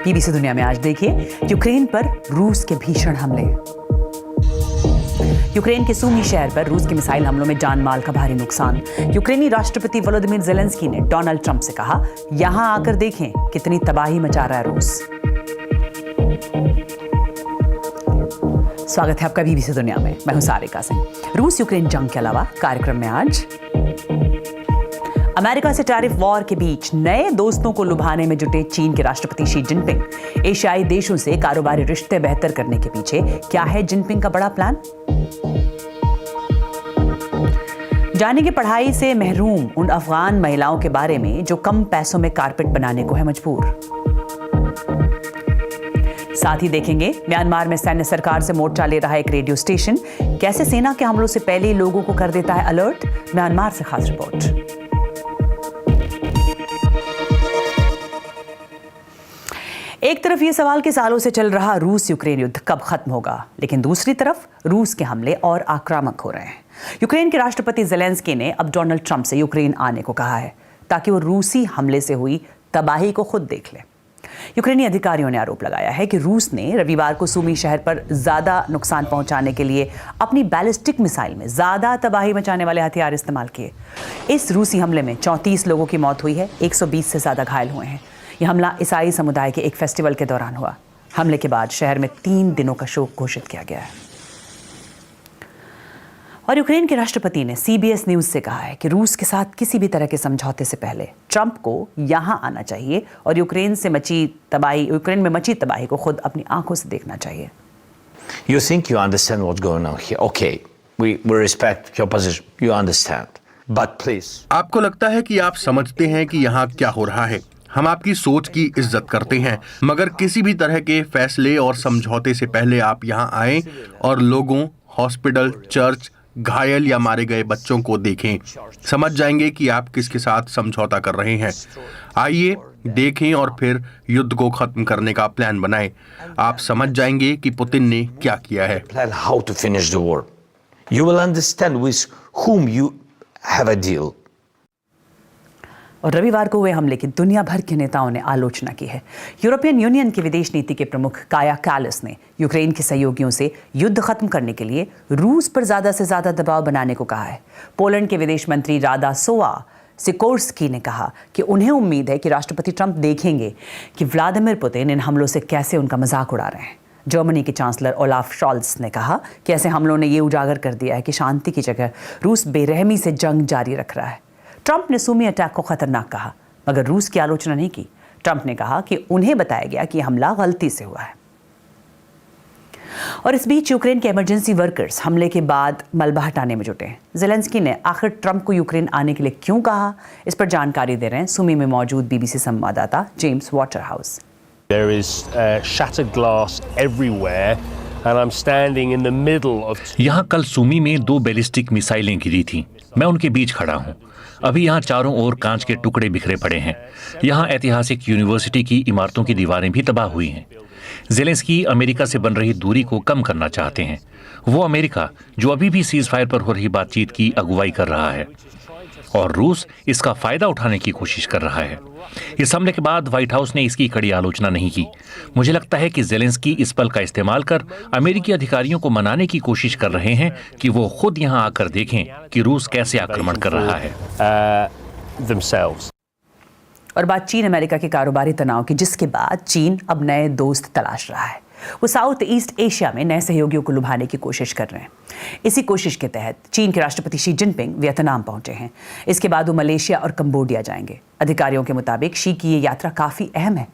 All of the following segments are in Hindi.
बीबीसी दुनिया में आज देखिए यूक्रेन पर रूस के भीषण हमले। यूक्रेन के सूमी शहर पर रूस के मिसाइल हमलों में जान माल का भारी नुकसान। यूक्रेनी राष्ट्रपति वोलोदिमीर ज़ेलेंस्की ने डोनाल्ड ट्रंप से कहा, यहां आकर देखें कितनी तबाही मचा रहा है रूस। स्वागत है आपका बीबीसी दुनिया में। मैं हूं सारिका सिंह। रूस यूक्रेन जंग के अलावा कार्यक्रम में आज अमेरिका से टैरिफ वॉर के बीच नए दोस्तों को लुभाने में जुटे चीन के राष्ट्रपति शी जिनपिंग। एशियाई देशों से कारोबारी रिश्ते बेहतर करने के पीछे क्या है जिनपिंग का बड़ा प्लान? जानेंगे पढ़ाई से महरूम उन अफगान महिलाओं के बारे में जो कम पैसों में कारपेट बनाने को है मजबूर। साथ ही देखेंगे म्यांमार में सैन्य सरकार से मोर्चा ले रहा एक रेडियो स्टेशन कैसे सेना के हमलों से पहले ही लोगों को कर देता है अलर्ट। म्यांमार से खास रिपोर्ट। एक तरफ ये सवाल कि सालों से चल रहा रूस यूक्रेन युद्ध कब खत्म होगा, लेकिन दूसरी तरफ रूस के हमले और आक्रामक हो रहे हैं। यूक्रेन के राष्ट्रपति ज़ेलेंस्की ने अब डोनाल्ड ट्रंप से यूक्रेन आने को कहा है ताकि वो रूसी हमले से हुई तबाही को खुद देख ले। यूक्रेनी अधिकारियों ने आरोप लगाया है कि रूस ने रविवार को सूमी शहर पर ज्यादा नुकसान पहुंचाने के लिए अपनी बैलिस्टिक मिसाइल में ज्यादा तबाही मचाने वाले हथियार इस्तेमाल किए। इस रूसी हमले में 34 लोगों की मौत हुई है, 120 से ज्यादा घायल हुए हैं। यह हमला ईसाई समुदाय के एक फेस्टिवल के दौरान हुआ। हमले के बाद शहर में 3 दिनों का शोक घोषित किया गया है। और यूक्रेन के राष्ट्रपति ने CBS न्यूज से कहा है कि रूस के साथ किसी भी तरह के समझौते से पहले ट्रंप को यहां आना चाहिए और यूक्रेन में मची तबाही को खुद अपनी आंखों से देखना चाहिए। You think you understand what's going on here? Okay, we respect your position. You understand, but please. आपको लगता है कि आप समझते हैं कि यहाँ क्या हो रहा है। हम आपकी सोच की इज्जत करते हैं, मगर किसी भी तरह के फैसले और समझौते से पहले आप यहाँ आएं और लोगों, हॉस्पिटल, चर्च, घायल या मारे गए बच्चों को देखें। समझ जाएंगे कि आप किसके साथ समझौता कर रहे हैं। आइए देखें और फिर युद्ध को खत्म करने का प्लान बनाएं। आप समझ जाएंगे कि पुतिन ने क्या किया है। Plan how to finish the war. You will understand with whom you have a deal. और रविवार को हुए हमले की दुनिया भर के नेताओं ने आलोचना की है। यूरोपियन यूनियन की विदेश नीति के प्रमुख काया कालस ने यूक्रेन के सहयोगियों से युद्ध खत्म करने के लिए रूस पर ज्यादा से ज्यादा दबाव बनाने को कहा है। पोलैंड के विदेश मंत्री रादा सिकोर्स्की ने कहा कि उन्हें उम्मीद है कि राष्ट्रपति ट्रंप देखेंगे कि व्लादिमीर पुतिन इन हमलों से कैसे उनका मजाक उड़ा रहे हैं। जर्मनी के चांसलर ओलाफ शॉल्ट्स ने कहा कि ऐसे हमलों ने ये उजागर कर दिया है कि शांति की जगह रूस बेरहमी से जंग जारी रख रहा है। ट्रंप ने सूमी अटैक को खतरनाक कहा, मगर रूस की आलोचना नहीं की। ट्रंप ने कहा कि उन्हें बताया गया कि हमला गलती से हुआ है। और इस बीच यूक्रेन के इमरजेंसी वर्कर्स हमले के बाद मलबा हटाने में जुटे हैं। ज़ेलेंस्की ने आखिर ट्रंप को यूक्रेन आने के लिए क्यों कहा, इस पर जानकारी दे रहे हैं सूमी में मौजूद बीबीसी संवाददाता James Waterhouse. There is shattered glass everywhere and I'm standing in the middle of यहाँ कल सूमी में 2 बैलिस्टिक मिसाइलें गिरी थीं। मैं उनके बीच खड़ा हूँ। अभी यहाँ चारों ओर कांच के टुकड़े बिखरे पड़े हैं। यहाँ ऐतिहासिक यूनिवर्सिटी की इमारतों की दीवारें भी तबाह हुई हैं। ज़ेलेंस्की अमेरिका से बन रही दूरी को कम करना चाहते हैं। वो अमेरिका जो अभी भी सीज फायर पर हो रही बातचीत की अगुवाई कर रहा है, और रूस इसका फायदा उठाने की कोशिश कर रहा है। इस हमले के बाद व्हाइट हाउस ने इसकी कड़ी आलोचना नहीं की। मुझे लगता है कि ज़ेलेंस्की इस पल का इस्तेमाल कर अमेरिकी अधिकारियों को मनाने की कोशिश कर रहे हैं कि वो खुद यहां आकर देखें कि रूस कैसे आक्रमण कर रहा है। themselves. और बात चीन अमेरिका के कारोबारी तनाव की, जिसके बाद चीन अब नए दोस्त तलाश रहा है। वो साउथ ईस्ट एशिया में नए सहयोगियों को लुभाने की कोशिश कर रहे हैं। इसी कोशिश के तहत चीन के राष्ट्रपति शी जिनपिंग वियतनाम पहुंचे हैं। इसके बाद वो मलेशिया और कंबोडिया जाएंगे। अधिकारियों के मुताबिक शी की ये यात्रा काफी अहम है।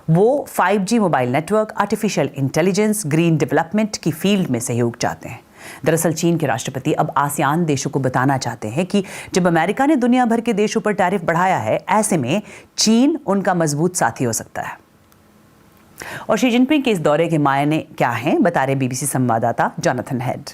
वो 5G mobile network, artificial intelligence, green development की फील्ड में सहयोग चाहते हैं। दरअसल चीन के राष्ट्रपति अब आसियान देशों को बताना चाहते हैं कि जब अमेरिका ने दुनिया भर के देशों पर टैरिफ बढ़ाया है, ऐसे में चीन उनका मजबूत साथी हो सकता है। और शी जिनपिंग के इस दौरे के मायने क्या हैं, बता रहे बीबीसी संवाददाता Jonathan head.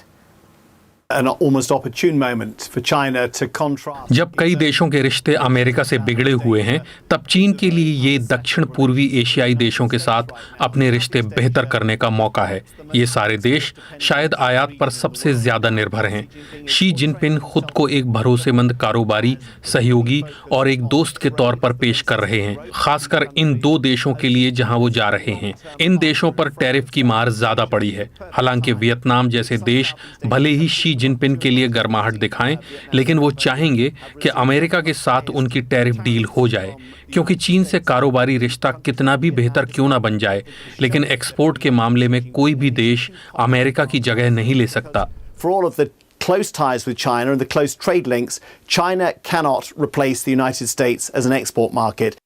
an almost opportune moment for China to contrast. जब कई देशों के रिश्ते अमेरिका से बिगड़े हुए हैं, तब चीन के लिए ये दक्षिण पूर्वी एशियाई देशों के साथ अपने रिश्ते बेहतर करने का मौका है। ये सारे देश शायद आयात पर सबसे ज्यादा निर्भर हैं। शी जिनपिंग खुद को एक भरोसेमंद कारोबारी, सहयोगी और एक दोस्त के तौर पर पेश कर रहे हैं, खासकर इन दो देशों के लिए जहां वो जा रहे हैं। इन देशों पर टैरिफ की मार ज्यादा पड़ी है। हालांकि वियतनाम जैसे देश भले ही शी जिनपिंग के लिए गर्माहट दिखाएं, लेकिन वो चाहेंगे कि अमेरिका के साथ उनकी टैरिफ डील हो जाए, क्योंकि चीन से कारोबारी रिश्ता कितना भी बेहतर क्यों ना बन जाए, लेकिन एक्सपोर्ट के मामले में कोई भी देश अमेरिका की जगह नहीं ले सकता। For all of the close ties with China and the close trade links, China cannot replace the United States as an export market.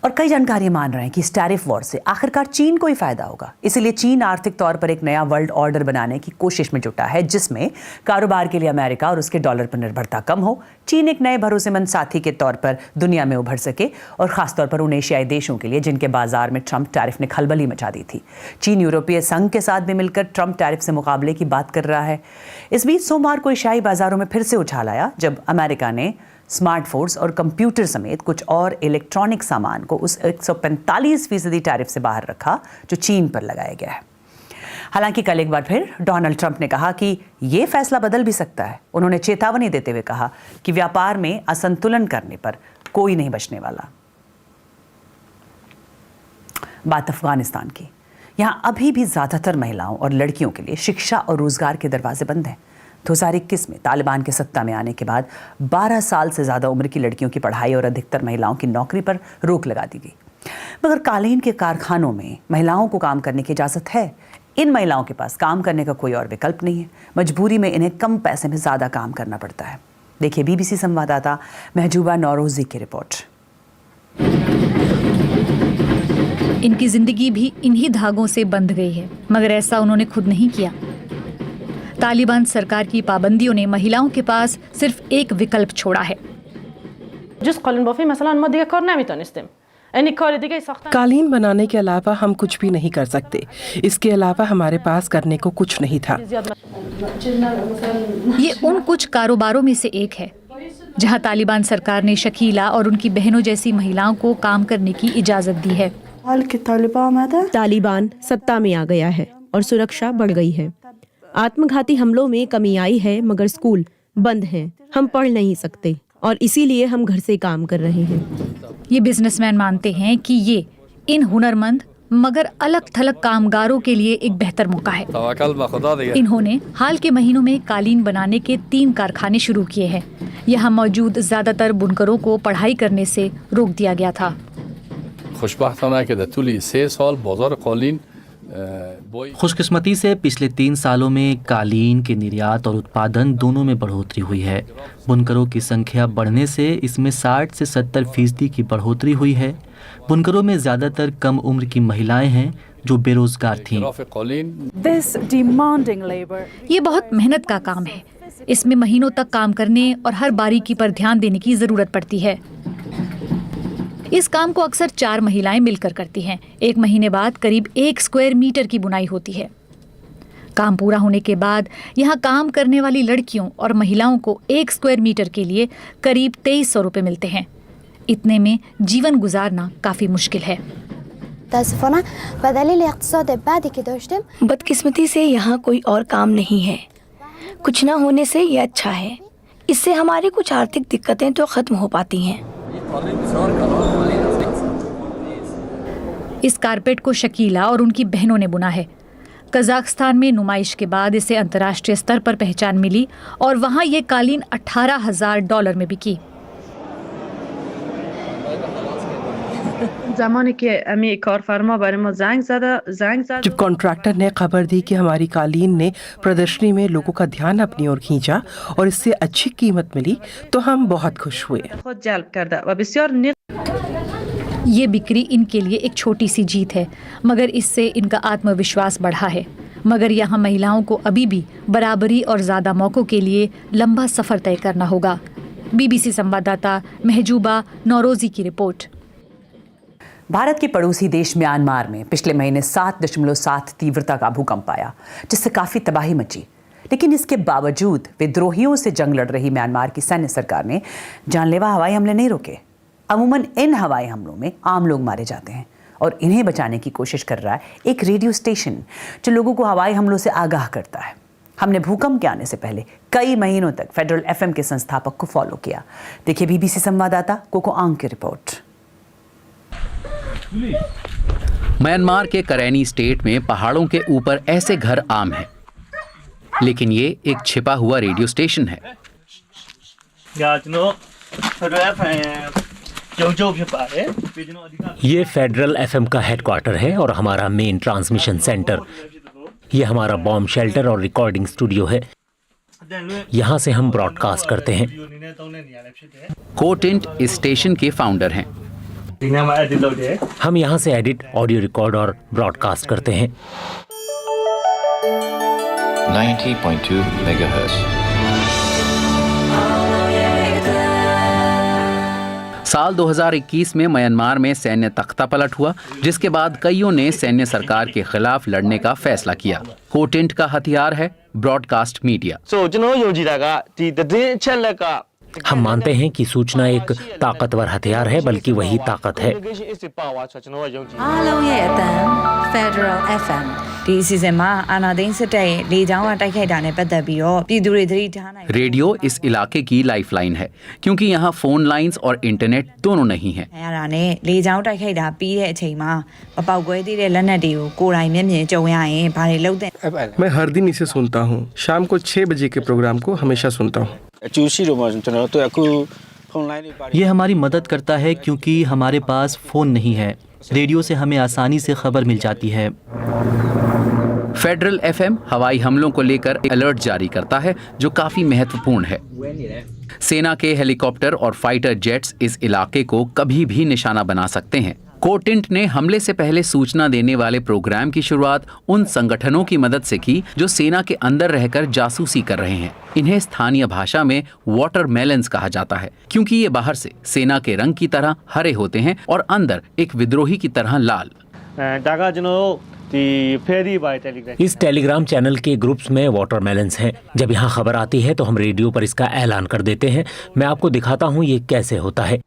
और कई जानकारी मान रहे हैं कि इस टैरिफ वॉर से आखिरकार चीन को ही फायदा होगा। इसीलिए चीन आर्थिक तौर पर एक नया वर्ल्ड ऑर्डर बनाने की कोशिश में जुटा है, जिसमें कारोबार के लिए अमेरिका और उसके डॉलर पर निर्भरता कम हो, चीन एक नए भरोसेमंद साथी के तौर पर दुनिया में उभर सके, और खासतौर पर उन एशियाई देशों के लिए जिनके बाजार में ट्रंप टैरिफ ने खलबली मचा दी थी। चीन यूरोपीय संघ के साथ भी मिलकर ट्रंप टैरिफ से मुकाबले की बात कर रहा है। इस बीच सोमवार को एशियाई बाजारों में फिर से उछाल आया जब अमेरिका ने स्मार्टफोन्स और कंप्यूटर समेत कुछ और इलेक्ट्रॉनिक सामान को उस 145% टैरिफ से बाहर रखा जो चीन पर लगाया गया है। हालांकि कल एक बार फिर डोनाल्ड ट्रंप ने कहा कि ये फैसला बदल भी सकता है। उन्होंने चेतावनी देते हुए कहा कि व्यापार में असंतुलन करने पर कोई नहीं बचने वाला। बात अफगानिस्तान की। यहां अभी भी ज्यादातर महिलाओं और लड़कियों के लिए शिक्षा और रोजगार के दरवाजे बंद हैं। 2021 में तालिबान के सत्ता में आने के बाद 12 साल से ज़्यादा उम्र की लड़कियों की पढ़ाई और अधिकतर महिलाओं की नौकरी पर रोक लगा दी गई। मगर कालीन के कारखानों में महिलाओं को काम करने की इजाज़त है। इन महिलाओं के पास काम करने का कोई और विकल्प नहीं है। मजबूरी में इन्हें कम पैसे में ज़्यादा काम करना पड़ता है। देखिए BBC संवाददाता महजूबा नौरोजी की रिपोर्ट। इनकी जिंदगी भी इन्हीं धागों से बंध गई है, मगर ऐसा उन्होंने खुद नहीं किया। तालिबान सरकार की पाबंदियों ने महिलाओं के पास सिर्फ एक विकल्प छोड़ा है। कालीन बनाने के अलावा हम कुछ भी नहीं कर सकते। इसके अलावा हमारे पास करने को कुछ नहीं था। ये उन कुछ कारोबारों में से एक है जहां तालिबान सरकार ने शकीला और उनकी बहनों जैसी महिलाओं को काम करने की इजाजत दी है। तालिबान सत्ता में आ गया है और सुरक्षा बढ़ गई है। आत्मघाती हमलों में कमी आई है, मगर स्कूल बंद हैं। हम पढ़ नहीं सकते और इसीलिए हम घर से काम कर रहे हैं। ये बिजनेसमैन मानते हैं कि ये इन हुनरमंद मगर अलग थलग कामगारों के लिए एक बेहतर मौका है। इन्होंने हाल के महीनों में कालीन बनाने के 3 कारखाने शुरू किए हैं। यहाँ मौजूद ज्यादातर बुनकरों को पढ़ाई करने से रोक दिया गया था। खुशकिस्मती से पिछले 3 सालों में कालीन के निर्यात और उत्पादन दोनों में बढ़ोतरी हुई है। बुनकरों की संख्या बढ़ने से इसमें 60 से 70% की बढ़ोतरी हुई है। बुनकरों में ज़्यादातर कम उम्र की महिलाएं हैं जो बेरोजगार थीं। ये बहुत मेहनत का काम है। इसमें महीनों तक काम करने और हर बारीकी पर ध्यान देने की ज़रूरत पड़ती है। इस काम को अक्सर 4 महिलाएं मिलकर करती हैं। 1 महीने बाद करीब 1 स्क्वायर मीटर की बुनाई होती है। काम पूरा होने के बाद यहाँ काम करने वाली लड़कियों और महिलाओं को 1 स्क्वायर मीटर के लिए करीब 2300 रुपये मिलते हैं। इतने में जीवन गुजारना काफ़ी मुश्किल है। बदकिस्मती से यहाँ कोई और काम नहीं है। कुछ ना होने से ये अच्छा है। इससे हमारी कुछ आर्थिक दिक्कतें तो खत्म हो पाती हैं। इस कारपेट को शकीला और उनकी बहनों ने बुना है। कजाकिस्तान में नुमाइश के बाद इसे अंतर्राष्ट्रीय स्तर पर पहचान मिली और वहां ये कालीन $18,000 में बिकी। जब कॉन्ट्रैक्टर ने खबर दी कि हमारी कालीन ने प्रदर्शनी में लोगों का ध्यान अपनी ओर खींचा और इससे अच्छी कीमत मिली, तो हम बहुत खुश हुए। ये बिक्री इनके लिए एक छोटी सी जीत है, मगर इससे इनका आत्मविश्वास बढ़ा है। मगर यहाँ महिलाओं को अभी भी बराबरी और ज़्यादा मौक़ों के लिए लंबा सफ़र तय करना होगा। BBC संवाददाता महजूबा नौरोजी की रिपोर्ट। भारत के पड़ोसी देश म्यांमार में पिछले महीने 7.7 तीव्रता का भूकंप आया, जिससे काफ़ी तबाही मची। लेकिन इसके बावजूद विद्रोहियों से जंग लड़ रही म्यांमार की सैन्य सरकार ने जानलेवा हवाई हमले नहीं रोके। अमूमन इन हवाई हमलों में आम लोग मारे जाते हैं और इन्हें बचाने की कोशिश कर रहा है एक रेडियो स्टेशन जो लोगों को हवाई हमलों से आगाह करता है। हमने भूकंप के आने से पहले कई महीनों तक फेडरल एफएम के संस्थापक को फॉलो किया। देखिए बीबीसी संवाददाता कोको आंग की रिपोर्ट। म्यांमार के करैनी स्टेट में पहाड़ों के ऊपर ऐसे घर आम हैं, लेकिन ये एक छिपा हुआ रेडियो स्टेशन है। ये फेडरल एफएम का हेडक्वार्टर है और हमारा मेन ट्रांसमिशन सेंटर। ये हमारा बॉम्ब शेल्टर और रिकॉर्डिंग स्टूडियो है। यहाँ से हम ब्रॉडकास्ट करते हैं। को टिंट इस स्टेशन के फाउंडर हैं। हम यहाँ से एडिट, ऑडियो रिकॉर्ड और ब्रॉडकास्ट करते हैं। 90.2 मेगाहर्ट्ज। साल 2021 में म्यांमार में सैन्य तख्ता पलट हुआ, जिसके बाद कईयों ने सैन्य सरकार के खिलाफ लड़ने का फैसला किया। को टिंट का हथियार है ब्रॉडकास्ट मीडिया। हम मानते हैं कि सूचना एक ताकतवर हथियार है, बल्कि वही ताकत है। रेडियो इस इलाके की लाइफलाइन है, क्योंकि यहाँ फोन लाइंस और इंटरनेट दोनों नहीं हैं। मैं हर दिन इसे सुनता हूँ। शाम को 6 बजे के प्रोग्राम को हमेशा सुनता हूँ। ये हमारी मदद करता है क्योंकि हमारे पास फ़ोन नहीं है। रेडियो से हमें आसानी से खबर मिल जाती है। फेडरल एफएम हवाई हमलों को लेकर अलर्ट जारी करता है, जो काफी महत्वपूर्ण है। सेना के हेलीकॉप्टर और फाइटर जेट्स इस इलाके को कभी भी निशाना बना सकते हैं। को टिंट ने हमले से पहले सूचना देने वाले प्रोग्राम की शुरुआत उन संगठनों की मदद से की जो सेना के अंदर रहकर जासूसी कर रहे हैं। इन्हें स्थानीय भाषा में वाटरमेलन्स कहा जाता है, क्योंकि ये बाहर से सेना के रंग की तरह हरे होते हैं और अंदर एक विद्रोही की तरह लाल। इस टेलीग्राम चैनल के ग्रुप्स में वाटरमेलन्स हैं। जब यहाँ खबर आती है तो हम रेडियो पर इसका ऐलान कर देते हैं। मैं आपको दिखाता हूँ ये कैसे होता है।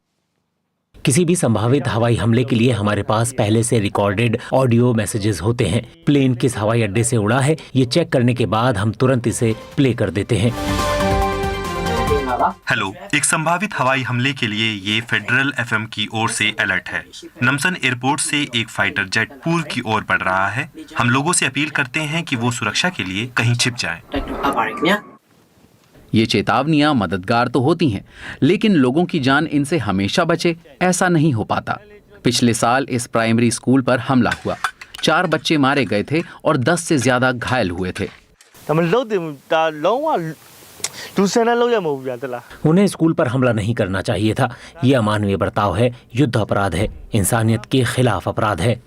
किसी भी संभावित हवाई हमले के लिए हमारे पास पहले से रिकॉर्डेड ऑडियो मैसेजेस होते हैं। प्लेन किस हवाई अड्डे से उड़ा है ये चेक करने के बाद हम तुरंत इसे प्ले कर देते हैं। हेलो, एक संभावित हवाई हमले के लिए ये फेडरल एफएम की ओर से अलर्ट है। नमसन एयरपोर्ट से एक फाइटर जेट पूर्व की ओर बढ़ रहा है। हम लोगों से अपील करते हैं कि वो सुरक्षा के लिए कहीं छिप जाएं। ये चेतावनियां मददगार तो होती हैं, लेकिन लोगों की जान इनसे हमेशा बचे ऐसा नहीं हो पाता। पिछले साल इस प्राइमरी स्कूल पर हमला हुआ। 4 बच्चे मारे गए थे और 10 से ज्यादा घायल हुए थे। उन्हें स्कूल पर हमला नहीं करना चाहिए था। ये अमानवीय बर्ताव है, युद्ध अपराध है, इंसानियत के खिलाफ अपराध है।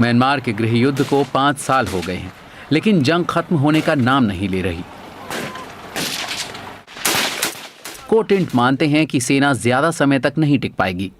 म्यांमार के गृह युद्ध को 5 साल हो गए हैं, लेकिन जंग खत्म होने का नाम नहीं ले रही। को टिंट मानते हैं कि सेना ज्यादा समय तक नहीं टिक पाएगी।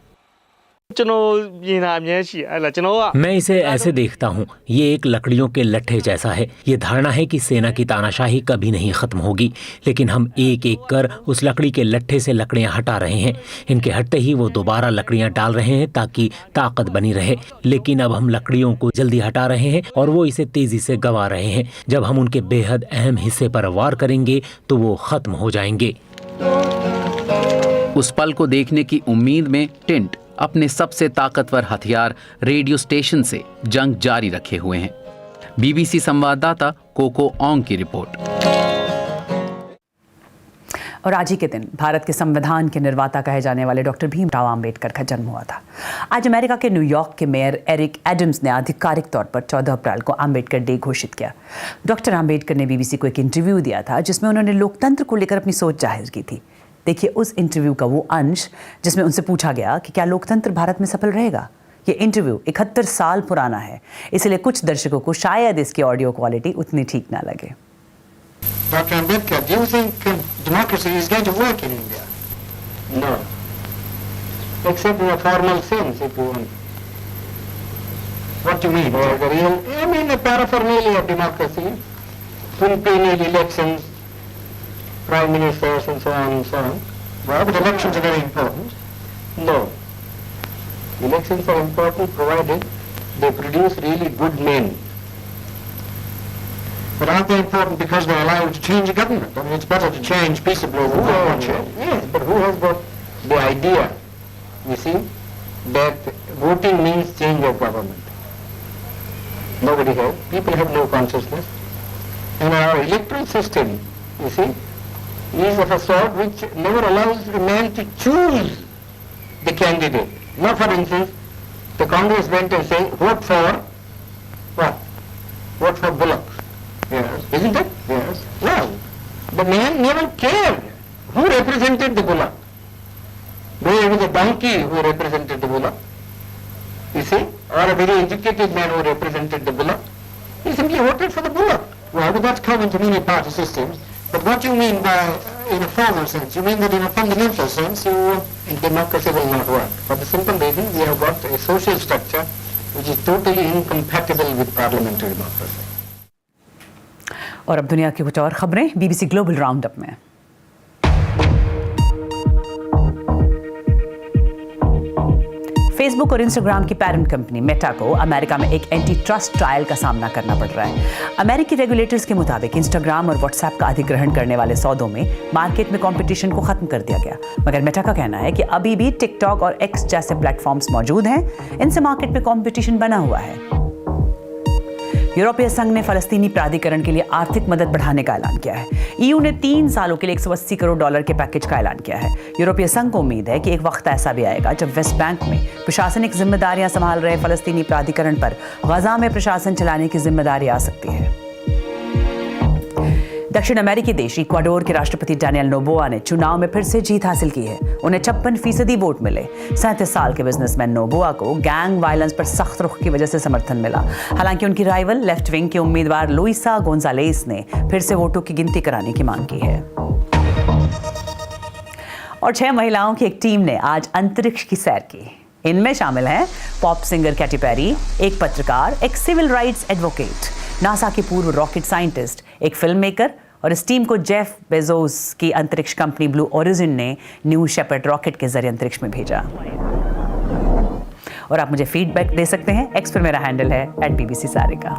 मैं इसे ऐसे देखता हूँ, ये एक लकड़ियों के लट्ठे जैसा है। ये धारणा है कि सेना की तानाशाही कभी नहीं खत्म होगी, लेकिन हम एक एक कर उस लकड़ी के लट्ठे से लकड़ियाँ हटा रहे हैं। इनके हटते ही वो दोबारा लकड़ियाँ डाल रहे हैं ताकि ताकत बनी रहे। लेकिन अब हम लकड़ियों को जल्दी हटा रहे हैं और वो इसे तेजी से गंवा रहे हैं। जब हम उनके बेहद अहम हिस्से पर वार करेंगे तो वो खत्म हो जाएंगे। उस पल को देखने की उम्मीद में टिंट अपने सबसे ताकतवर हथियार रेडियो स्टेशन से जंग जारी रखे हुए हैं। बीबीसी संवाददाता कोको ऑंग की रिपोर्ट। और आज ही के दिन भारत के संविधान के निर्माता कहे जाने वाले डॉक्टर भीमराव अंबेडकर का जन्म हुआ था। आज अमेरिका के न्यूयॉर्क के मेयर एरिक एडम्स ने आधिकारिक तौर पर 14 अप्रैल को अंबेडकर डे घोषित किया। डॉक्टर अंबेडकर ने बीबीसी को एक इंटरव्यू दिया था जिसमें उन्होंने लोकतंत्र को लेकर अपनी सोच जाहिर की थी। देखिए उस इंटरव्यू का वो अंश जिसमें उनसे पूछा गया कि क्या लोकतंत्र भारत में सफल रहेगा। ये इंटरव्यू 71 साल पुराना है, इसलिए कुछ दर्शकों को शायद इसकी ऑडियो क्वालिटी उतनी ठीक ना लगे। Dr. Ambedkar, do you think democracy is going to work in India? No. Except in a formal sense, if you want. What do you mean? The real, I mean the paraphernalia of democracy. quinquennial elections, prime ministers and so on and so on. Well, but elections are very important. No. Elections are important provided they produce really good men. But aren't they important because they allow you to change a government? I mean, it's better to change peaceably than not change. Yes, but who has got the idea, you see, that voting means change of government? Nobody has. People have no consciousness. And our electoral system, you see, is of a sort which never allows a man to choose the candidate. Now, for instance, the Congress went and said, vote for what? Vote for Bullock. Yes. Isn't it? Yes. Well, the man never cared who represented the Bullock. Whether it was a donkey who represented the Bullock, you see, or a very educated man who represented the Bullock. He simply voted for the Bullock. Well, but that's common to many party systems. But what you mean by, in a formal sense, you mean that in a fundamental sense, democracy will not work. For the simple reason, we have got a social structure which is totally incompatible with parliamentary democracy. और अब दुनिया की कुछ और खबरें बीबीसी ग्लोबल राउंड अप में। फेसबुक और इंस्टाग्राम की पेरेंट कंपनी मेटा को अमेरिका में एक एंटी ट्रस्ट ट्रायल का सामना करना पड़ रहा है। अमेरिकी रेगुलेटर्स के मुताबिक इंस्टाग्राम और व्हाट्सएप का अधिग्रहण करने वाले सौदों में मार्केट में कंपटीशन को खत्म कर दिया गया, मगर मेटा का कहना है कि अभी भी टिकटॉक और एक्स जैसे प्लेटफॉर्म्स मौजूद हैं, इनसे मार्केट में कंपटीशन बना हुआ है। यूरोपीय संघ ने फलस्तीनी प्राधिकरण के लिए आर्थिक मदद बढ़ाने का ऐलान किया है। ईयू ने 3 सालों के लिए $180 करोड़ के पैकेज का ऐलान किया है। यूरोपीय संघ को उम्मीद है कि एक वक्त ऐसा भी आएगा जब वेस्ट बैंक में प्रशासनिक जिम्मेदारियां संभाल रहे फलस्तीनी प्राधिकरण पर गजा में प्रशासन चलाने की जिम्मेदारी आ सकती है। दक्षिण अमेरिकी देश इक्वाडोर के राष्ट्रपति डैनियल नोबोआ ने चुनाव में फिर से जीत हासिल की है। उन्हें 56% वोट मिले। 37 साल के बिजनेसमैन नोबोआ को गैंग वायलेंस पर सख्त रुख की वजह से समर्थन मिला। हालांकि उनकी राइवल लेफ्ट विंग के उम्मीदवार लुइसा गोंजालेस ने फिर से वोटों की गिनती कराने की मांग की है। और 6 महिलाओं की एक टीम ने आज अंतरिक्ष की सैर की। इनमें शामिल हैं पॉप सिंगर कैटी पेरी, एक पत्रकार, एक सिविल राइट्स एडवोकेट, नासा के पूर्व रॉकेट साइंटिस्ट, एक फिल्म मेकर, और इस टीम को जेफ बेजोस की अंतरिक्ष कंपनी ब्लू ओरिजिन ने न्यू शेपर्ड रॉकेट के जरिए अंतरिक्ष में भेजा। और आप मुझे फीडबैक दे सकते हैं, एक्स पर मेरा हैंडल है @BBC सारिका।